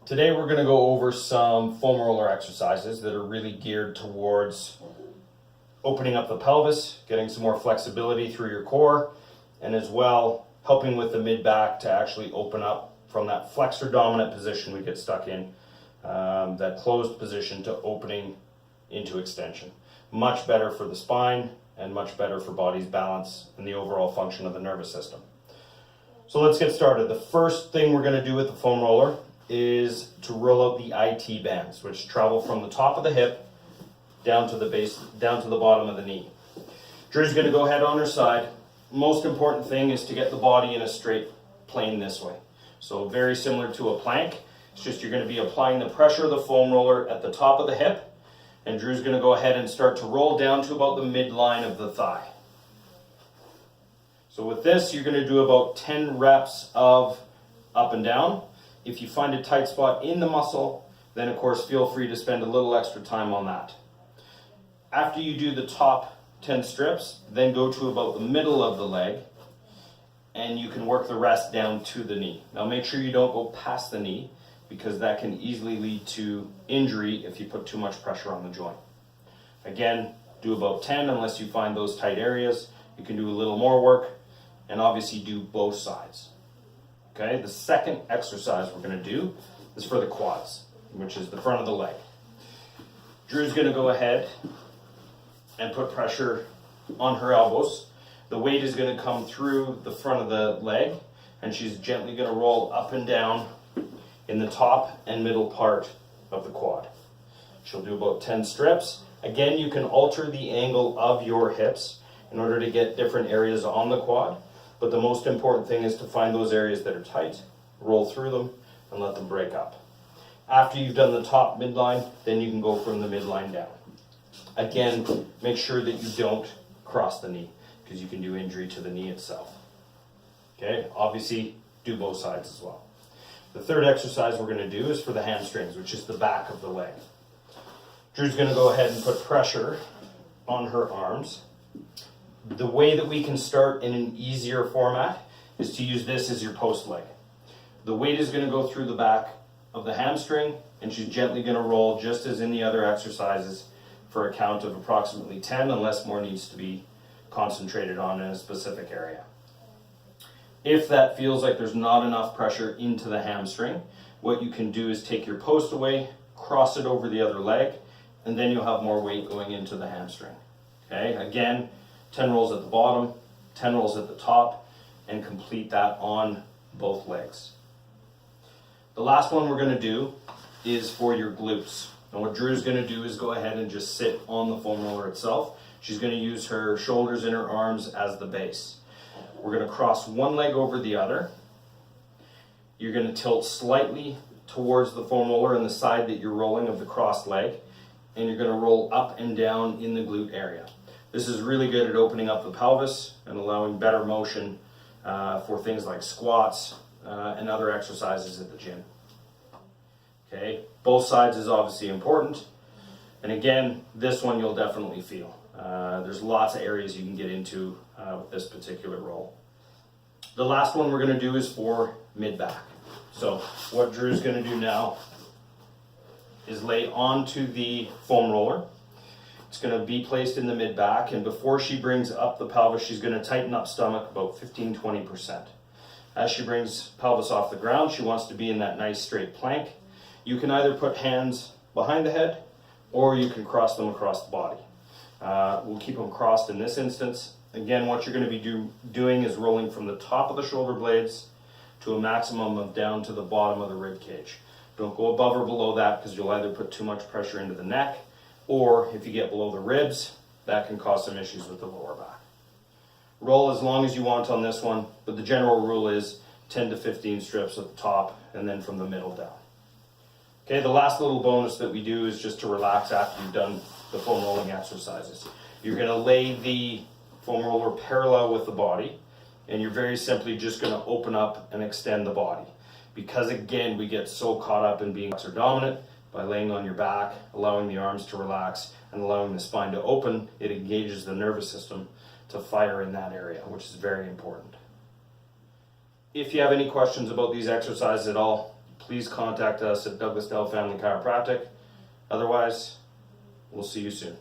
Today we're going to go over some foam roller exercises that are really geared towards opening up the pelvis, getting some more flexibility through your core, and as well helping with the mid-back to actually open up from that flexor dominant position we get stuck in, that closed position, to opening into extension. Much better for the spine and much better for body's balance and the overall function of the nervous system. So let's get started. The first thing we're going to do with the foam roller is to roll out the IT bands, which travel from the top of the hip down to the base, down to the bottom of the knee. Drew's going to go ahead on her side. Most important thing is to get the body in a straight plane this way. So very similar to a plank. It's just you're going to be applying the pressure of the foam roller at the top of the hip, and Drew's going to go ahead and start to roll down to about the midline of the thigh. So with this, you're going to do about 10 reps of up and down. If you find a tight spot in the muscle, then of course feel free to spend a little extra time on that. After you do the top 10 strips, then go to about the middle of the leg, and you can work the rest down to the knee. Now make sure you don't go past the knee, because that can easily lead to injury if you put too much pressure on the joint. Again, do about 10 unless you find those tight areas. You can do a little more work, and obviously do both sides. Okay, the second exercise we're going to do is for the quads, which is the front of the leg. Drew's going to go ahead and put pressure on her elbows. The weight is going to come through the front of the leg, and she's gently going to roll up and down in the top and middle part of the quad. She'll do about 10 strips. Again, you can alter the angle of your hips in order to get different areas on the quad. But the most important thing is to find those areas that are tight, roll through them, and let them break up. After you've done the top midline, then you can go from the midline down. Again, make sure that you don't cross the knee, because you can do injury to the knee itself. Okay, obviously do both sides as well. The third exercise we're going to do is for the hamstrings, which is the back of the leg. Drew's going to go ahead and put pressure on her arms. The way that we can start in an easier format is to use this as your post leg. The weight is going to go through the back of the hamstring, and she's gently going to roll just as in the other exercises for a count of approximately 10, unless more needs to be concentrated on in a specific area. If that feels like there's not enough pressure into the hamstring, what you can do is take your post away, cross it over the other leg, and then you'll have more weight going into the hamstring. Okay, again, 10 rolls at the bottom, 10 rolls at the top, and complete that on both legs. The last one we're going to do is for your glutes. And what Drew's going to do is go ahead and just sit on the foam roller itself. She's going to use her shoulders and her arms as the base. We're going to cross one leg over the other. You're going to tilt slightly towards the foam roller and the side that you're rolling of the crossed leg, and you're going to roll up and down in the glute area. This is really good at opening up the pelvis and allowing better motion for things like squats and other exercises at the gym. Okay, both sides is obviously important. And again, this one you'll definitely feel. There's lots of areas you can get into with this particular roll. The last one we're going to do is for mid-back. So what Drew's going to do now is lay onto the foam roller. It's going to be placed in the mid-back, and before she brings up the pelvis, she's going to tighten up stomach about 15-20%. As she brings pelvis off the ground, she wants to be in that nice straight plank. You can either put hands behind the head, or you can cross them across the body. We'll keep them crossed in this instance. Again, what you're going to be doing is rolling from the top of the shoulder blades to a maximum of down to the bottom of the rib cage. Don't go above or below that, because you'll either put too much pressure into the neck, or if you get below the ribs, that can cause some issues with the lower back. Roll as long as you want on this one, but the general rule is 10 to 15 strips at the top, and then from the middle down. Okay, the last little bonus that we do is just to relax after you've done the foam rolling exercises. You're going to lay the foam roller parallel with the body, and you're very simply just going to open up and extend the body. Because again, we get so caught up in being flexor dominant. By laying on your back, allowing the arms to relax, and allowing the spine to open, it engages the nervous system to fire in that area, which is very important. If you have any questions about these exercises at all, please contact us at Douglasdale Family Chiropractic. Otherwise, we'll see you soon.